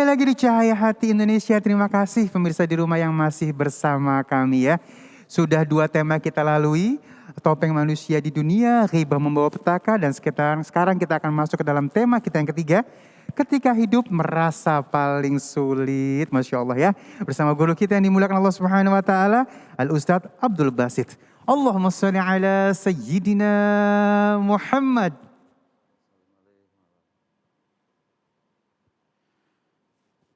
Kembali lagi di Cahaya Hati Indonesia. Terima kasih pemirsa di rumah yang masih bersama kami ya. Sudah 2 tema kita lalui. Topeng manusia di dunia, ghibah membawa petaka. Dan sekarang kita akan masuk ke dalam tema kita yang ketiga. Ketika hidup merasa paling sulit. Masya Allah ya. Bersama guru kita yang dimuliakan Allah Subhanahu Wa Taala, Al-Ustadz Abdul Basit. Allahumma salli ala Sayyidina Muhammad.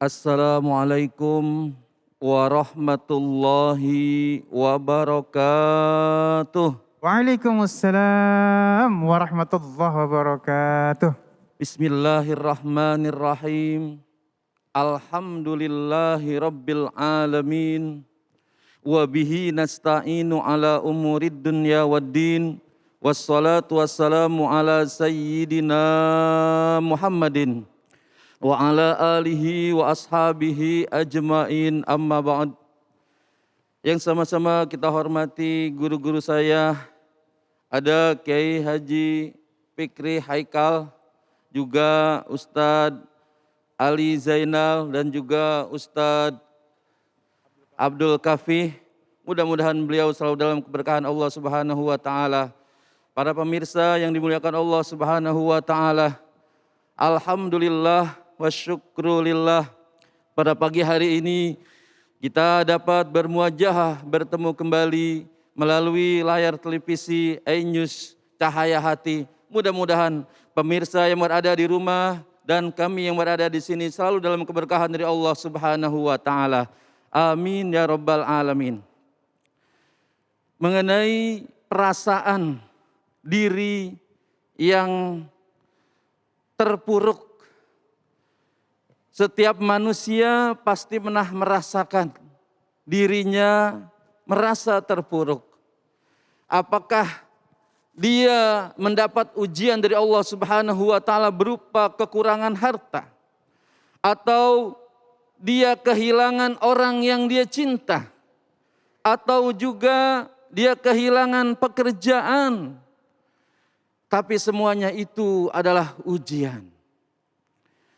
Assalamualaikum warahmatullahi wabarakatuh. Waalaikumsalam warahmatullahi wabarakatuh. Bismillahirrahmanirrahim. Alhamdulillahi rabbil alamin. Wabihi nasta'inu ala umurid dunya waddin. Wassalatu wassalamu ala sayyidina Muhammadin wa ala alihi wa ashabihi ajmain, amma ba'd. Yang sama-sama kita hormati guru-guru saya, ada Kiai Haji Fikri Haikal, juga Ustadz Ali Zainal, dan juga Ustadz Abdul Kafi. Mudah-mudahan beliau selalu dalam keberkahan Allah Subhanahu wa Ta'ala. Para pemirsa yang dimuliakan Allah Subhanahu wa Ta'ala, alhamdulillah wa syukrulillah, pada pagi hari ini kita dapat bermuajahah, bertemu kembali melalui layar televisi iNews Cahaya Hati. Mudah-mudahan pemirsa yang berada di rumah dan kami yang berada di sini selalu dalam keberkahan dari Allah Subhanahu wa Ta'ala. Amin ya rabbal alamin. Mengenai perasaan diri yang terpuruk, setiap manusia pasti pernah merasakan dirinya merasa terpuruk. Apakah dia mendapat ujian dari Allah Subhanahu wa Ta'ala berupa kekurangan harta, atau dia kehilangan orang yang dia cinta, atau juga dia kehilangan pekerjaan. Tapi semuanya itu adalah ujian.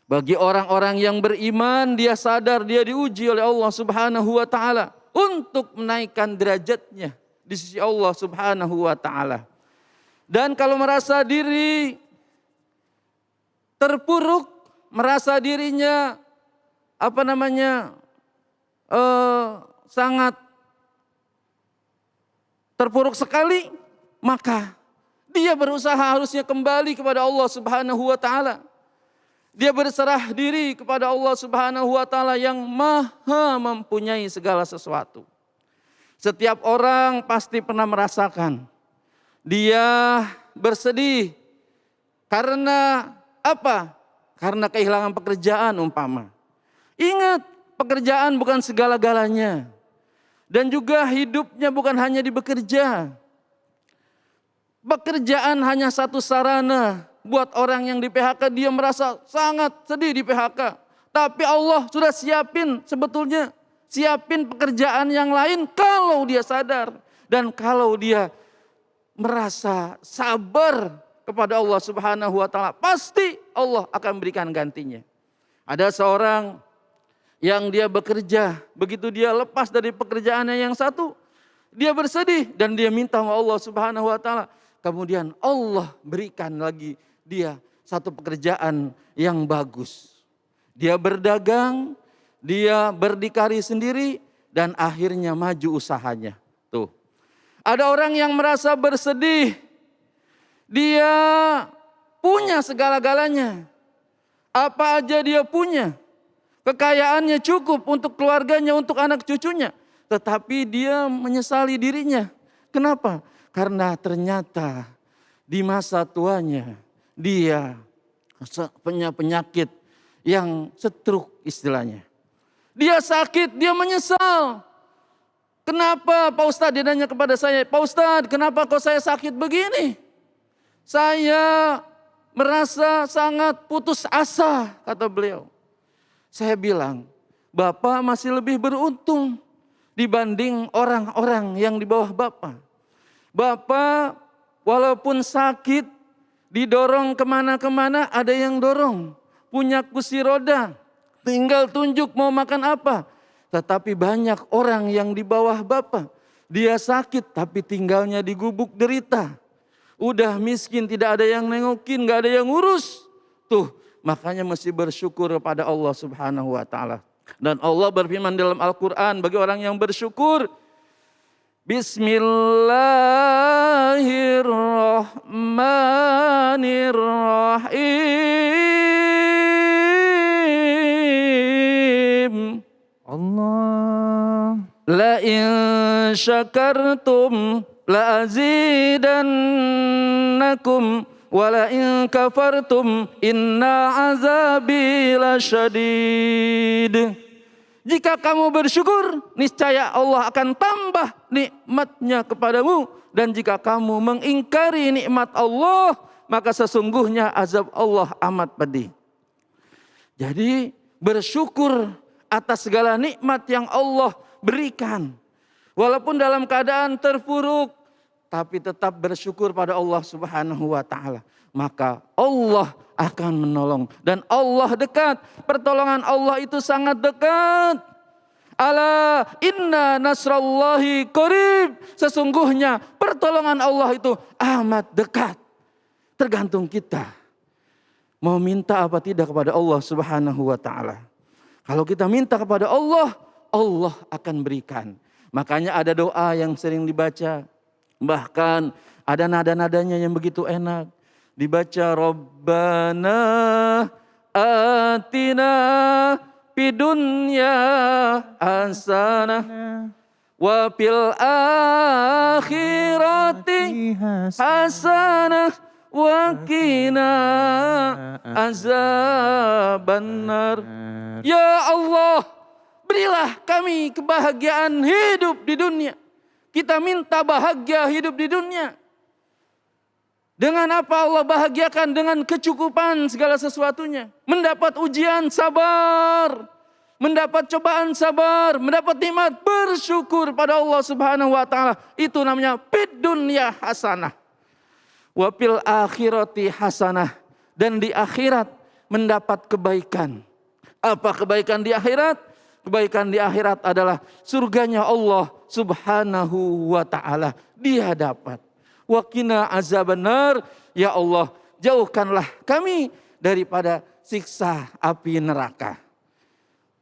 Bagi orang-orang yang beriman, dia sadar dia diuji oleh Allah Subhanahu wa Ta'ala untuk menaikkan derajatnya di sisi Allah Subhanahu wa Ta'ala. Dan kalau merasa diri terpuruk, merasa dirinya sangat terpuruk sekali, maka dia berusaha harusnya kembali kepada Allah Subhanahu wa Ta'ala. Dia berserah diri kepada Allah Subhanahu wa Ta'ala yang maha mempunyai segala sesuatu. Setiap orang pasti pernah merasakan dia bersedih karena apa? Karena kehilangan pekerjaan umpama. Ingat, pekerjaan bukan segala-galanya. Dan juga hidupnya bukan hanya di bekerja. Pekerjaan hanya satu sarana. Buat orang yang di PHK, dia merasa sangat sedih di PHK. Tapi Allah sudah siapin pekerjaan yang lain kalau dia sadar. Dan kalau dia merasa sabar kepada Allah Subhanahu wa Ta'ala, pasti Allah akan berikan gantinya. Ada seorang yang dia bekerja, begitu dia lepas dari pekerjaannya yang satu, dia bersedih dan dia minta sama Allah Subhanahu wa Ta'ala. Kemudian Allah berikan lagi dia satu pekerjaan yang bagus. Dia berdagang, dia berdikari sendiri, dan akhirnya maju usahanya. Tuh. Ada orang yang merasa bersedih, dia punya segala-galanya. Apa aja dia punya. Kekayaannya cukup untuk keluarganya, untuk anak cucunya. Tetapi dia menyesali dirinya. Kenapa? Karena ternyata di masa tuanya dia punya penyakit yang stroke istilahnya. Dia sakit, dia menyesal. Kenapa Pak Ustadz, dia nanya kepada saya, Pak Ustadz kenapa kok saya sakit begini? Saya merasa sangat putus asa, kata beliau. Saya bilang, Bapak masih lebih beruntung dibanding orang-orang yang di bawah Bapak. Bapak walaupun sakit, didorong kemana-kemana ada yang dorong. Punya kursi roda, Tinggal tunjuk mau makan apa. Tetapi banyak orang yang di bawah Bapak. Dia sakit tapi tinggalnya di gubuk derita. Udah miskin, tidak ada yang nengokin, gak ada yang ngurus. Tuh, makanya mesti bersyukur kepada Allah Subhanahu wa taala. Dan Allah berfirman dalam Al-Qur'an bagi orang yang bersyukur, Bismillahirrahmanirrahim. Allah. La in syakartum la azidannakum wa la in kafartum inna azabi lasyadid. Jika kamu bersyukur, niscaya Allah akan tambah nikmatnya kepadamu. Dan jika kamu mengingkari nikmat Allah, maka sesungguhnya azab Allah amat pedih. Jadi bersyukur atas segala nikmat yang Allah berikan. Walaupun dalam keadaan terpuruk, tapi tetap bersyukur pada Allah Subhanahu wa taala. Maka Allah akan menolong. Dan Allah dekat. Pertolongan Allah itu sangat dekat. Ala inna nasrallahi qarib. Sesungguhnya pertolongan Allah itu amat dekat. Tergantung kita. Mau minta apa tidak kepada Allah Subhanahu wa taala. Kalau kita minta kepada Allah, Allah akan berikan. Makanya ada doa yang sering dibaca. Bahkan ada nada-nadanya yang begitu enak. Dibaca Rabbana atina fid dunya hasanah wa fil akhirati hasanah wa qina azabannar. Ya Allah, berilah kami kebahagiaan hidup di dunia. Kita minta bahagia hidup di dunia. Dengan apa Allah bahagiakan? Dengan kecukupan segala sesuatunya. Mendapat ujian sabar. Mendapat cobaan sabar. Mendapat nikmat bersyukur pada Allah Subhanahu wa taala. Itu namanya fid dunya hasanah. Wa fil akhirati hasanah. Dan di akhirat mendapat kebaikan. Apa kebaikan di akhirat? Kebaikan di akhirat adalah surganya Allah Subhanahu wa taala. Dia dapat. Wa qina azabannar, ya Allah, jauhkanlah kami daripada siksa api neraka.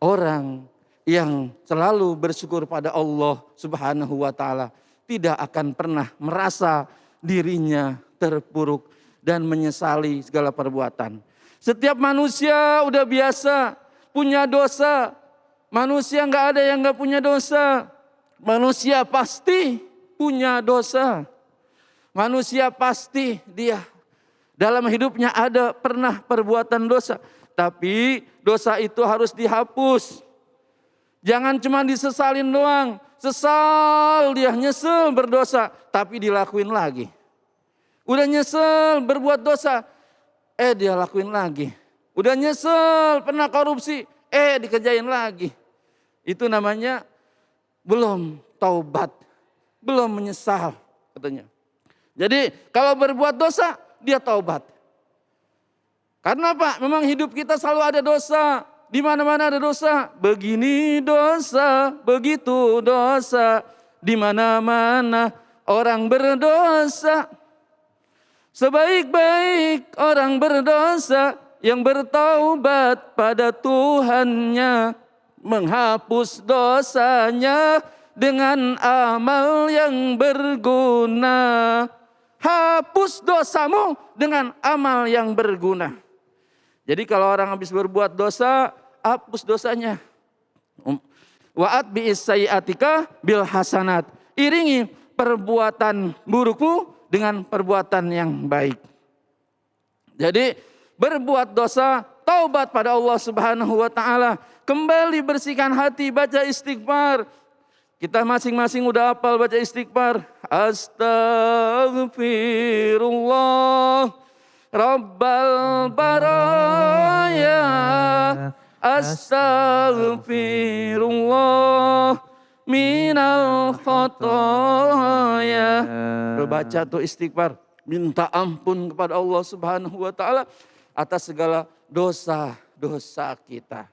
Orang yang selalu bersyukur pada Allah Subhanahu wa taala tidak akan pernah merasa dirinya terpuruk dan menyesali segala perbuatan. Setiap manusia udah biasa punya dosa. Manusia enggak ada yang enggak punya dosa. Manusia pasti punya dosa. Manusia pasti dia dalam hidupnya ada pernah perbuatan dosa. Tapi dosa itu harus dihapus. Jangan cuma disesalin doang. Sesal dia, nyesel berdosa. Tapi dilakuin lagi. Udah nyesel berbuat dosa. Dia lakuin lagi. Udah nyesel pernah korupsi. Dikerjain lagi. Itu namanya belum taubat. Belum menyesal katanya. Jadi kalau berbuat dosa, dia taubat. Karena apa? Memang hidup kita selalu ada dosa. Di mana-mana ada dosa. Begini dosa, begitu dosa. Di mana-mana orang berdosa. Sebaik-baik orang berdosa yang bertaubat pada Tuhannya. Menghapus dosanya dengan amal yang berguna. Hapus dosamu dengan amal yang berguna. Jadi kalau orang habis berbuat dosa, hapus dosanya. Wa'at bi'is sayyi'atika bil hasanat. Iringi perbuatan burukmu dengan perbuatan yang baik. Jadi berbuat dosa, taubat pada Allah Subhanahu wa taala, kembali bersihkan hati, baca istighfar. Kita masing-masing udah hafal baca istighfar. Astaghfirullah Rabbal baraya. Astaghfirullah minal khotoya. Baca tuh istighfar. Minta ampun kepada Allah Subhanahu wa taala atas segala dosa-dosa kita.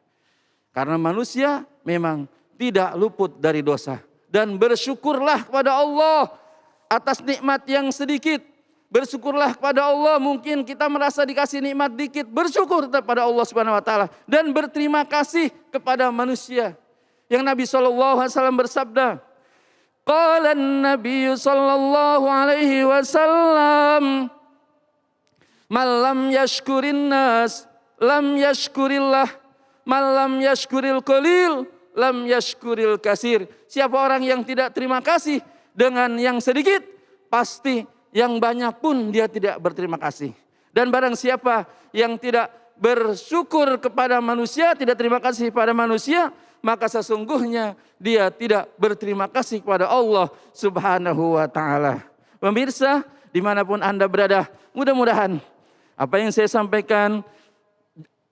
Karena manusia memang tidak luput dari dosa. Dan bersyukurlah kepada Allah atas nikmat yang sedikit. Bersyukurlah kepada Allah, mungkin kita merasa dikasih nikmat dikit, bersyukur kepada Allah Subhanahu wa taala dan berterima kasih kepada manusia. Yang Nabi SAW bersabda, qala an-nabiy sallallahu alaihi wasallam, man lam yashkurin nas lam yashkurillah, man lam yashkuril qalil lam yashkuril kasir. Siapa orang yang tidak terima kasih dengan yang sedikit, pasti yang banyak pun dia tidak berterima kasih. Dan barang siapa yang tidak bersyukur kepada manusia, tidak terima kasih pada manusia, maka sesungguhnya dia tidak berterima kasih kepada Allah Subhanahu wa taala. Pemirsa, dimanapun Anda berada, mudah-mudahan apa yang saya sampaikan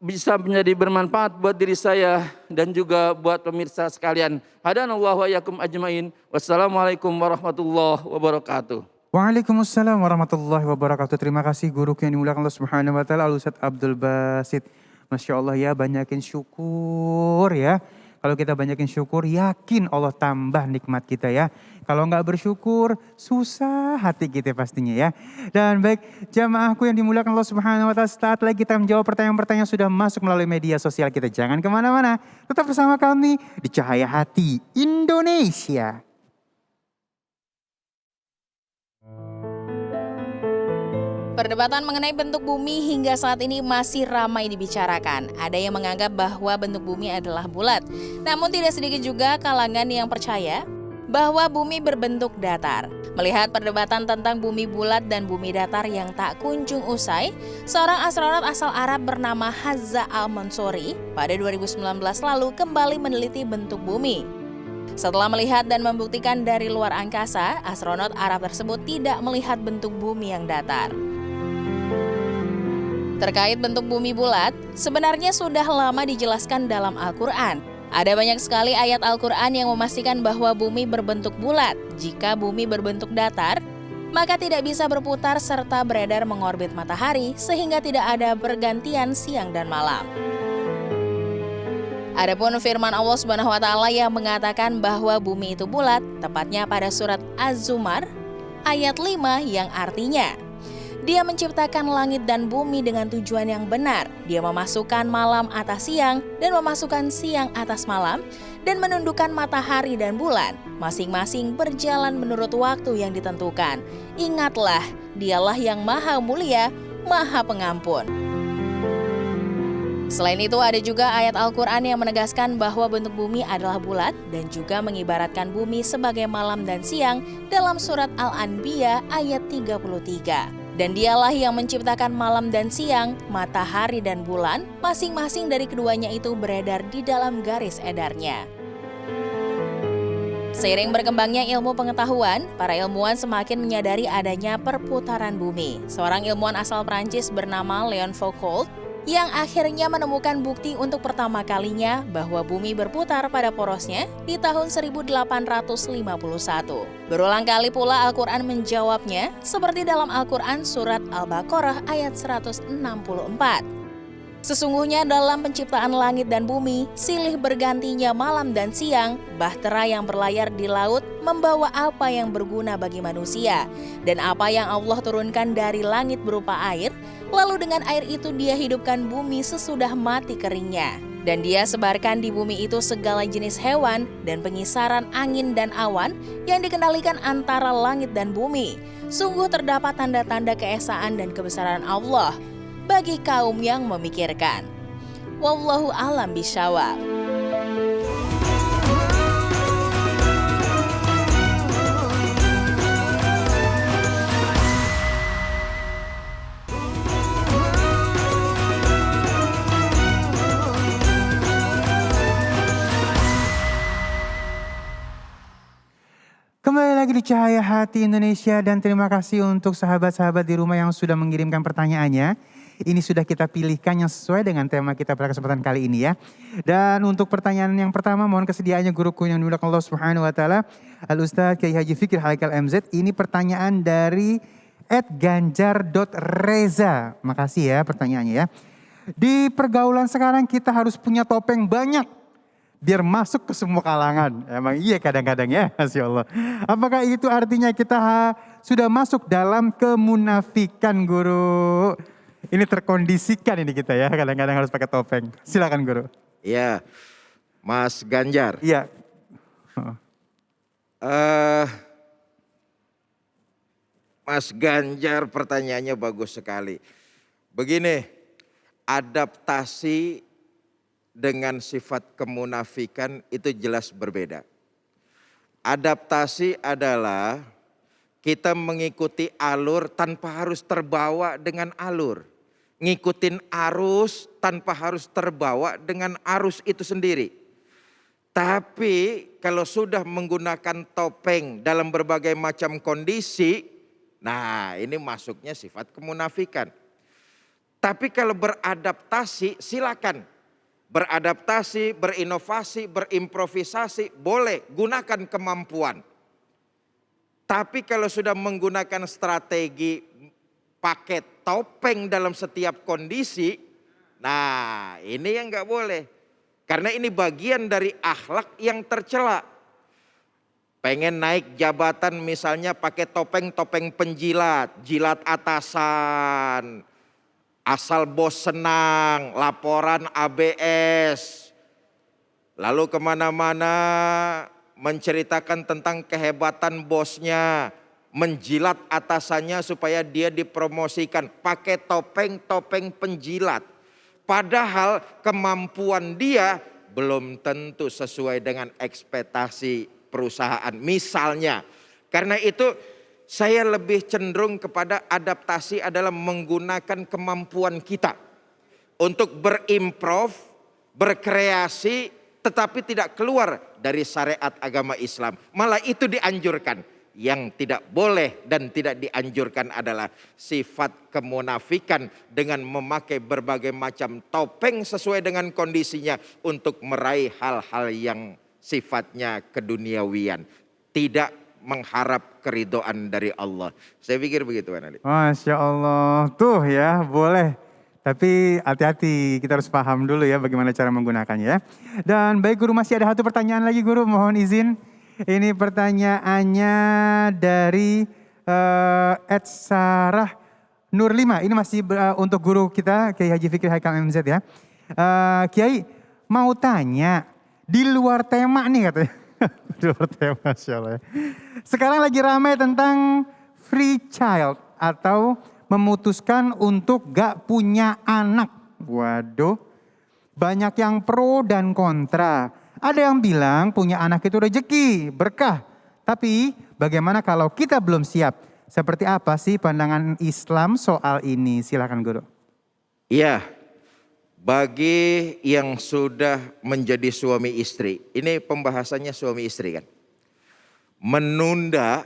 bisa menjadi bermanfaat buat diri saya dan juga buat pemirsa sekalian. Hadanallahu wa iyyakum ajmain. Wassalamualaikum warahmatullahi wabarakatuh. Waalaikumsalam warahmatullahi wabarakatuh. Terima kasih guru yang dimuliakan Allah Subhanahu wa taala, Al-Ustaz Abdul Basit. Masya Allah ya, banyakin syukur ya. Kalau kita banyakin syukur, yakin Allah tambah nikmat kita ya. Kalau nggak bersyukur, susah hati kita pastinya ya. Dan baik, jamaahku yang dimuliakan Allah Subhanahu wa taala, saat lagi kita menjawab pertanyaan-pertanyaan yang sudah masuk melalui media sosial kita. Jangan kemana-mana, tetap bersama kami di Cahaya Hati Indonesia. Perdebatan mengenai bentuk bumi hingga saat ini masih ramai dibicarakan. Ada yang menganggap bahwa bentuk bumi adalah bulat. Namun tidak sedikit juga kalangan yang percaya bahwa bumi berbentuk datar. Melihat perdebatan tentang bumi bulat dan bumi datar yang tak kunjung usai, seorang astronot asal Arab bernama Hazza Al-Mansuri pada 2019 lalu kembali meneliti bentuk bumi. Setelah melihat dan membuktikan dari luar angkasa, astronot Arab tersebut tidak melihat bentuk bumi yang datar. Terkait bentuk bumi bulat, sebenarnya sudah lama dijelaskan dalam Al-Quran. Ada banyak sekali ayat Al-Quran yang memastikan bahwa bumi berbentuk bulat. Jika bumi berbentuk datar, maka tidak bisa berputar serta beredar mengorbit matahari sehingga tidak ada pergantian siang dan malam. Adapun firman Allah Subhanahu wa taala yang mengatakan bahwa bumi itu bulat, tepatnya pada surat Az-Zumar ayat 5 yang artinya, Dia menciptakan langit dan bumi dengan tujuan yang benar. Dia memasukkan malam atas siang dan memasukkan siang atas malam dan menundukkan matahari dan bulan. Masing-masing berjalan menurut waktu yang ditentukan. Ingatlah, Dialah yang maha mulia, maha pengampun. Selain itu ada juga ayat Al-Quran yang menegaskan bahwa bentuk bumi adalah bulat dan juga mengibaratkan bumi sebagai malam dan siang dalam surat Al-Anbiya ayat 33. Dan Dialah yang menciptakan malam dan siang, matahari dan bulan, masing-masing dari keduanya itu beredar di dalam garis edarnya. Seiring berkembangnya ilmu pengetahuan, para ilmuwan semakin menyadari adanya perputaran bumi. Seorang ilmuwan asal Prancis bernama Leon Foucault yang akhirnya menemukan bukti untuk pertama kalinya bahwa bumi berputar pada porosnya di tahun 1851. Berulang kali pula Al-Quran menjawabnya, seperti dalam Al-Quran surat Al-Baqarah ayat 164. Sesungguhnya dalam penciptaan langit dan bumi, silih bergantinya malam dan siang, bahtera yang berlayar di laut membawa apa yang berguna bagi manusia, dan apa yang Allah turunkan dari langit berupa air, lalu dengan air itu Dia hidupkan bumi sesudah mati keringnya. Dan Dia sebarkan di bumi itu segala jenis hewan dan pengisaran angin dan awan yang dikendalikan antara langit dan bumi. Sungguh terdapat tanda-tanda keesaan dan kebesaran Allah bagi kaum yang memikirkan. Wallahu a'lam bishawab. Kembali lagi di Cahaya Hati Indonesia dan terima kasih untuk sahabat-sahabat di rumah yang sudah mengirimkan pertanyaannya. Ini sudah kita pilihkan yang sesuai dengan tema kita pada kesempatan kali ini ya. Dan untuk pertanyaan yang pertama, mohon kesediaannya guruku yang dimuliakan Allah Subhanahu wa taala, Al-Ustaz Kiai Haji Fikri Haikal MZ. Ini pertanyaan dari @ganjar.reza. Makasih ya pertanyaannya ya. Di pergaulan sekarang kita harus punya topeng banyak biar masuk ke semua kalangan. Emang iya kadang-kadang ya, Masya Allah. Apakah itu artinya kita sudah masuk dalam kemunafikan, Guru? Ini terkondisikan ini kita ya, kadang-kadang harus pakai topeng. Silakan, Guru. Ya, Mas Ganjar. Iya. Mas Ganjar pertanyaannya bagus sekali. Begini, adaptasi dengan sifat kemunafikan itu jelas berbeda. Adaptasi adalah kita mengikuti alur tanpa harus terbawa dengan alur. Ngikutin arus tanpa harus terbawa dengan arus itu sendiri. Tapi kalau sudah menggunakan topeng dalam berbagai macam kondisi, nah ini masuknya sifat kemunafikan. Tapi kalau beradaptasi silakan. Beradaptasi, berinovasi, berimprovisasi boleh, gunakan kemampuan. Tapi kalau sudah menggunakan strategi pakai topeng dalam setiap kondisi, nah ini yang nggak boleh. Karena ini bagian dari akhlak yang tercela. Pengen naik jabatan misalnya pakai topeng penjilat, jilat atasan. Asal bos senang, laporan ABS. Lalu kemana-mana menceritakan tentang kehebatan bosnya. Menjilat atasannya supaya dia dipromosikan. Pakai topeng penjilat. Padahal kemampuan dia belum tentu sesuai dengan ekspektasi perusahaan. Misalnya, karena itu saya lebih cenderung kepada adaptasi adalah menggunakan kemampuan kita. Untuk berimprov, berkreasi, tetapi tidak keluar dari syariat agama Islam. Malah itu dianjurkan. Yang tidak boleh dan tidak dianjurkan adalah sifat kemunafikan dengan memakai berbagai macam topeng sesuai dengan kondisinya untuk meraih hal-hal yang sifatnya keduniawian. Tidak mengharap keridhaan dari Allah. Saya pikir begitu, Pak Ali. Masya Allah, tuh ya boleh. Tapi hati-hati, kita harus paham dulu ya bagaimana cara menggunakannya. Dan baik Guru, masih ada satu pertanyaan lagi Guru, mohon izin. Ini pertanyaannya dari Ed Sarah Nur 5. Ini masih untuk guru kita, Kiai Haji Fikri Haikal MZ ya. Kiai mau tanya, di luar tema nih katanya. Di luar tema, Masya Allah ya. Sekarang lagi ramai tentang free child atau memutuskan untuk gak punya anak. Waduh, banyak yang pro dan kontra. Ada yang bilang punya anak itu rezeki, berkah. Tapi bagaimana kalau kita belum siap? Seperti apa sih pandangan Islam soal ini? Silakan Guru. Iya, bagi yang sudah menjadi suami istri, ini pembahasannya suami istri kan. Menunda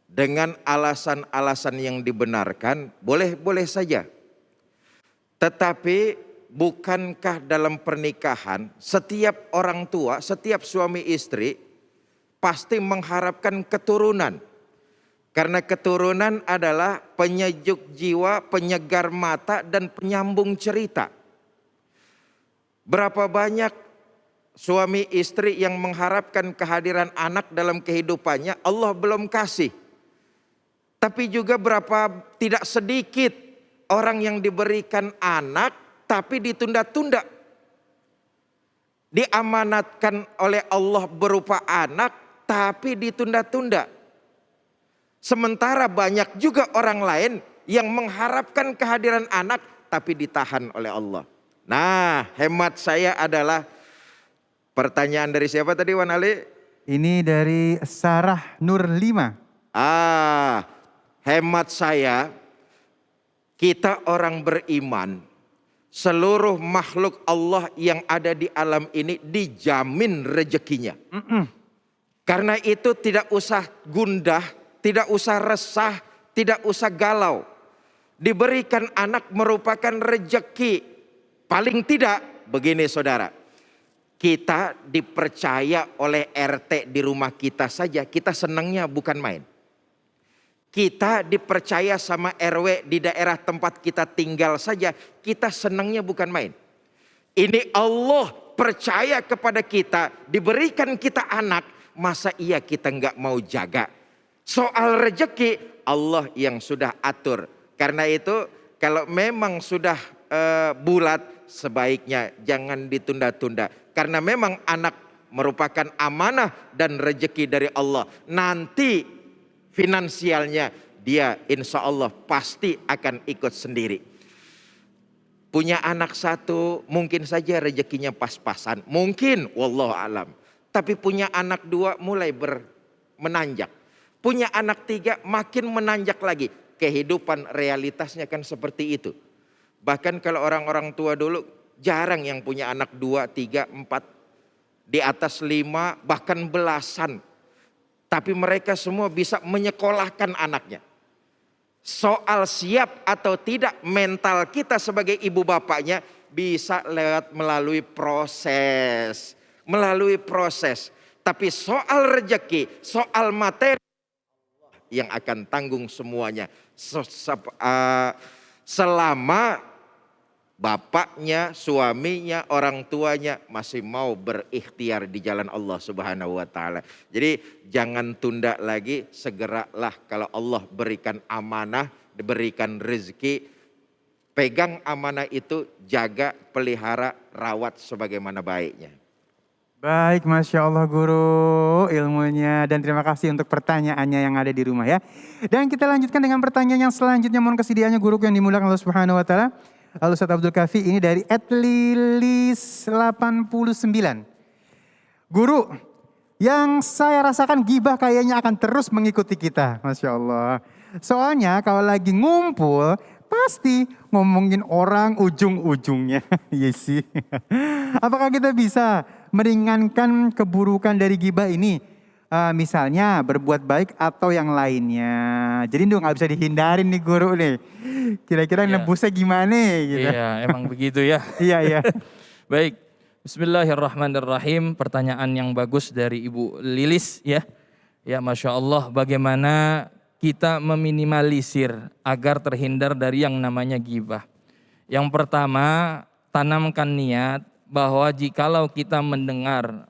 dengan alasan-alasan yang dibenarkan, boleh saja. Tetapi bukankah dalam pernikahan setiap orang tua, setiap suami istri pasti mengharapkan keturunan. Karena keturunan adalah penyejuk jiwa, penyegar mata dan penyambung cerita. Berapa banyak suami istri yang mengharapkan kehadiran anak dalam kehidupannya, Allah belum kasih. Tapi juga berapa tidak sedikit orang yang diberikan anak tapi ditunda-tunda. Diamanatkan oleh Allah berupa anak tapi ditunda-tunda. Sementara banyak juga orang lain yang mengharapkan kehadiran anak tapi ditahan oleh Allah. Nah, hemat saya adalah pertanyaan dari siapa tadi Wan Ali? Ini dari Sarah Nur 5. Hemat saya, kita orang beriman, seluruh makhluk Allah yang ada di alam ini dijamin rezekinya. Karena itu tidak usah gundah, tidak usah resah, tidak usah galau. Diberikan anak merupakan rezeki. Paling tidak begini saudara, kita dipercaya oleh RT di rumah kita saja, kita senangnya bukan main. Kita dipercaya sama RW di daerah tempat kita tinggal saja, kita senangnya bukan main. Ini Allah percaya kepada kita, diberikan kita anak, masa iya kita nggak mau jaga? Soal rezeki Allah yang sudah atur. Karena itu kalau memang sudah bulat, sebaiknya jangan ditunda-tunda. Karena memang anak merupakan amanah dan rezeki dari Allah. Nanti finansialnya dia insya Allah pasti akan ikut sendiri. Punya anak satu mungkin saja rezekinya pas-pasan. Mungkin, wallahu alam. Tapi punya anak dua mulai menanjak. Punya anak tiga makin menanjak lagi. Kehidupan realitasnya kan seperti itu. Bahkan kalau orang-orang tua dulu jarang yang punya anak 2, 3, 4. Di atas 5 bahkan belasan. Tapi mereka semua bisa menyekolahkan anaknya. Soal siap atau tidak mental kita sebagai ibu bapaknya bisa melalui proses. Melalui proses. Tapi soal rezeki, soal materi yang akan tanggung semuanya. Selama bapaknya, suaminya, orang tuanya masih mau berikhtiar di jalan Allah Subhanahu wa taala. Jadi jangan tunda lagi, segeralah kalau Allah berikan amanah, diberikan rezeki, pegang amanah itu, jaga, pelihara, rawat sebagaimana baiknya. Baik, Masya Allah guru ilmunya dan terima kasih untuk pertanyaannya yang ada di rumah ya. Dan kita lanjutkan dengan pertanyaan yang selanjutnya, mohon kesediaannya guru yang dimuliakan Allah Subhanahu wa taala. Al-Ustaz Abdul Kafi ini dari @lilis89. Guru, yang saya rasakan gibah kayaknya akan terus mengikuti kita, Masya Allah. Soalnya kalau lagi ngumpul pasti ngomongin orang ujung-ujungnya. Iya sih. Apakah kita bisa meringankan keburukan dari gibah ini? Misalnya berbuat baik atau yang lainnya. Jadi nggak bisa dihindarin nih guru nih. Kira-kira nebusnya gimana gitu. Iya, emang begitu ya. Iya. Baik, bismillahirrahmanirrahim. Pertanyaan yang bagus dari Ibu Lilis ya. Ya, Masya Allah, bagaimana kita meminimalisir agar terhindar dari yang namanya gibah. Yang pertama, tanamkan niat bahwa jikalau kita mendengar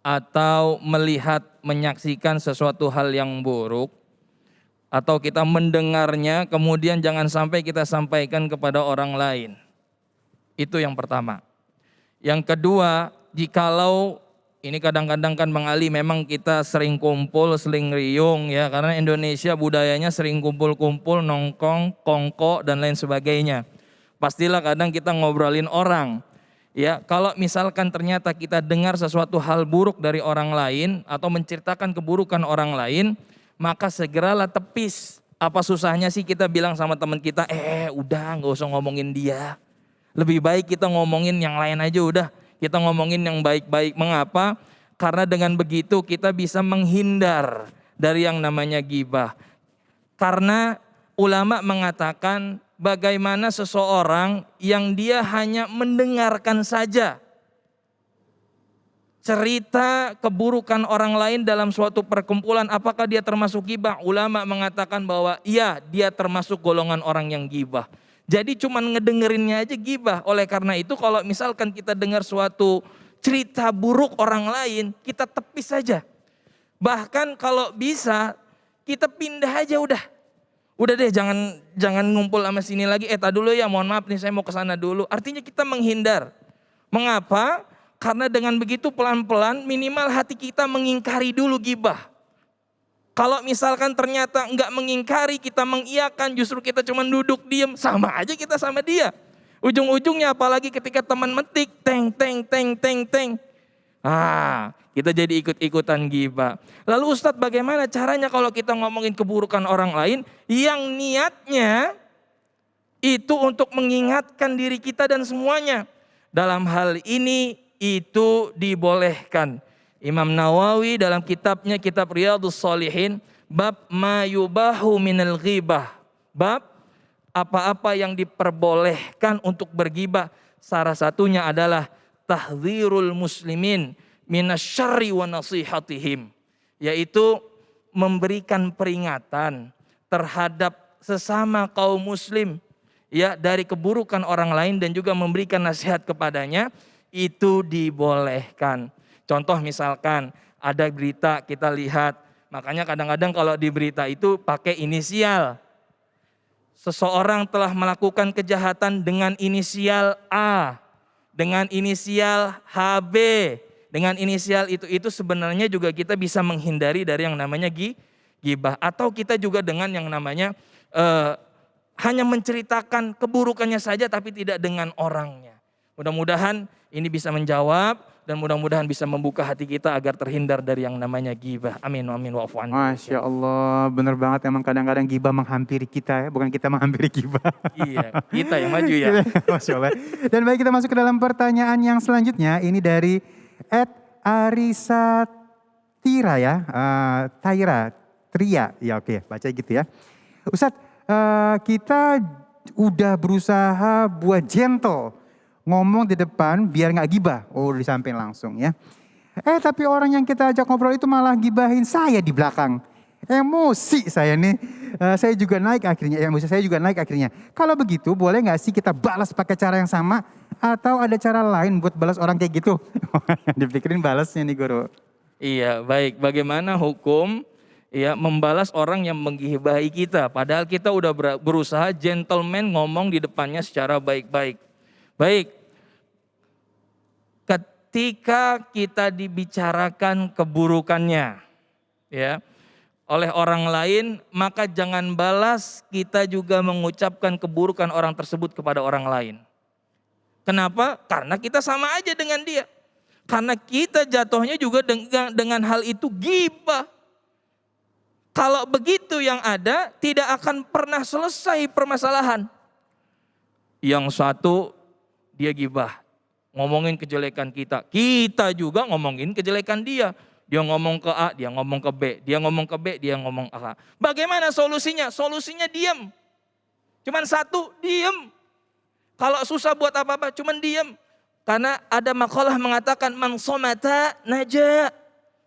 atau melihat, menyaksikan sesuatu hal yang buruk, atau kita mendengarnya kemudian jangan sampai kita sampaikan kepada orang lain. Itu yang pertama. Yang kedua, jikalau ini kadang-kadang kan Bang Ali memang kita sering kumpul, sering riung ya, karena Indonesia budayanya sering kumpul-kumpul, nongkrong, kongko dan lain sebagainya. Pastilah kadang kita ngobrolin orang. Ya, kalau misalkan ternyata kita dengar sesuatu hal buruk dari orang lain atau menceritakan keburukan orang lain, maka segeralah tepis. Apa susahnya sih kita bilang sama teman kita, udah nggak usah ngomongin dia. Lebih baik kita ngomongin yang lain aja udah. Kita ngomongin yang baik-baik. Mengapa? Karena dengan begitu kita bisa menghindar dari yang namanya gibah. Karena ulama mengatakan bagaimana seseorang yang dia hanya mendengarkan saja cerita keburukan orang lain dalam suatu perkumpulan, apakah dia termasuk gibah? Ulama mengatakan bahwa iya, dia termasuk golongan orang yang gibah. Jadi cuman ngedengerinnya aja gibah. Oleh karena itu kalau misalkan kita dengar suatu cerita buruk orang lain, kita tepis saja. Bahkan kalau bisa kita pindah aja udah. Udah deh jangan ngumpul sama sini lagi. Dulu ya, mohon maaf nih saya mau ke sana dulu. Artinya kita menghindar. Mengapa? Karena dengan begitu pelan-pelan minimal hati kita mengingkari dulu gibah. Kalau misalkan ternyata enggak mengingkari, kita mengiyakan, justru kita cuma duduk diam, sama aja kita sama dia. Ujung-ujungnya apalagi ketika teman metik, teng. Kita jadi ikut-ikutan gibah. Lalu Ustadz, bagaimana caranya kalau kita ngomongin keburukan orang lain yang niatnya itu untuk mengingatkan diri kita dan semuanya. Dalam hal ini itu dibolehkan. Imam Nawawi dalam kitabnya, kitab Riyadhus Shalihin, bab ma yubahu minal ghibah. Bab apa-apa yang diperbolehkan untuk bergibah. Salah satunya adalah tahdzirul muslimin minasyarri wa nasihatihim, yaitu memberikan peringatan terhadap sesama kaum muslim ya dari keburukan orang lain dan juga memberikan nasihat kepadanya. itu dibolehkan. Contoh misalkan ada berita kita lihat, makanya kadang-kadang kalau di berita itu pakai inisial. Seseorang telah melakukan kejahatan dengan inisial A, dengan inisial HB, dengan inisial itu sebenarnya juga kita bisa menghindari dari yang namanya gibah. Atau kita juga dengan yang namanya hanya menceritakan keburukannya saja tapi tidak dengan orangnya. Mudah-mudahan ini bisa menjawab dan mudah-mudahan bisa membuka hati kita agar terhindar dari yang namanya gibah. Amin, amin, wa'afu anhu. Masya Allah, bener banget emang kadang-kadang gibah menghampiri kita ya, bukan kita menghampiri gibah. Iya, kita yang maju ya. Masya Allah. Dan baik kita masuk ke dalam pertanyaan yang selanjutnya. Ini dari Arisatira ya, Tria, ya oke baca gitu ya. Ustadz, kita udah berusaha buat gentle. Ngomong di depan biar gak gibah. Oh disampaikan langsung ya. Tapi orang yang kita ajak ngobrol itu malah gibahin saya di belakang. Emosi saya nih. Saya juga naik akhirnya. Emosi saya juga naik akhirnya. Kalau begitu boleh gak sih kita balas pakai cara yang sama? Atau ada cara lain buat balas orang kayak gitu? Dipikirin balasnya nih guru. Iya, baik. Bagaimana hukum ya membalas orang yang menggibahi kita? Padahal kita udah berusaha gentleman ngomong di depannya secara baik-baik. Baik, ketika kita dibicarakan keburukannya ya oleh orang lain, maka jangan balas kita juga mengucapkan keburukan orang tersebut kepada orang lain. Kenapa? Karena kita sama aja dengan dia. Karena kita jatuhnya juga dengan hal itu gibah. Kalau begitu yang ada tidak akan pernah selesai permasalahan. Yang satu dia gibah, ngomongin kejelekan kita. Kita juga ngomongin kejelekan dia. Dia ngomong ke A, dia ngomong ke B. Dia ngomong ke B, dia ngomong ke A. Bagaimana solusinya? Solusinya diam. Cuman satu, diam. Kalau susah buat apa-apa, cuman diam. Karena ada makalah mengatakan, man somata naja.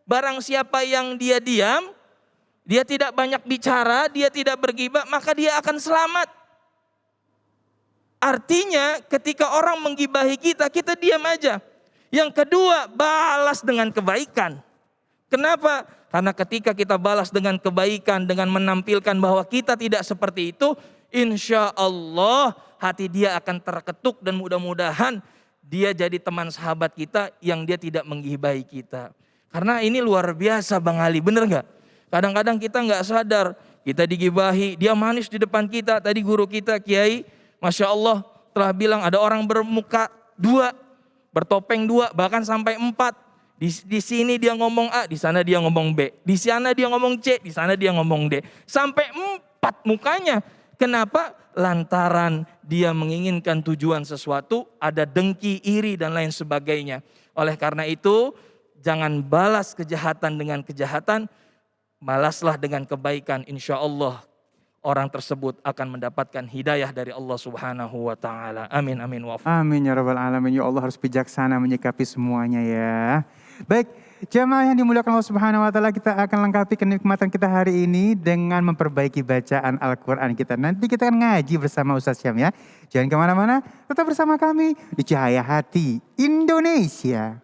Barang siapa yang dia diam, dia tidak banyak bicara, dia tidak bergibah, maka dia akan selamat. Artinya ketika orang menggibahi kita, kita diam aja. Yang kedua, balas dengan kebaikan. Kenapa? Karena ketika kita balas dengan kebaikan, dengan menampilkan bahwa kita tidak seperti itu, insya Allah hati dia akan terketuk dan mudah-mudahan dia jadi teman sahabat kita yang dia tidak menggibahi kita. Karena ini luar biasa Bang Ali, bener gak? Kadang-kadang kita gak sadar, kita digibahi, dia manis di depan kita. Tadi guru kita Kiai, Masya Allah telah bilang ada orang bermuka 2, bertopeng 2, bahkan sampai 4. Di sini dia ngomong A, di sana dia ngomong B. Di sana dia ngomong C, di sana dia ngomong D. Sampai 4 mukanya. Kenapa? Lantaran dia menginginkan tujuan sesuatu, ada dengki, iri dan lain sebagainya. Oleh karena itu, jangan balas kejahatan dengan kejahatan, balaslah dengan kebaikan. Insya Allah orang tersebut akan mendapatkan hidayah dari Allah Subhanahu wa taala. Amin amin wa amin ya rabbal alamin. Ya Allah harus bijaksana menyikapi semuanya ya. Baik, jamaah yang dimuliakan Allah Subhanahu wa taala, kita akan lengkapi kenikmatan kita hari ini dengan memperbaiki bacaan Al-Qur'an kita. Nanti kita akan ngaji bersama Ustaz Syam ya. Jangan kemana-mana, tetap bersama kami di Cahaya Hati Indonesia.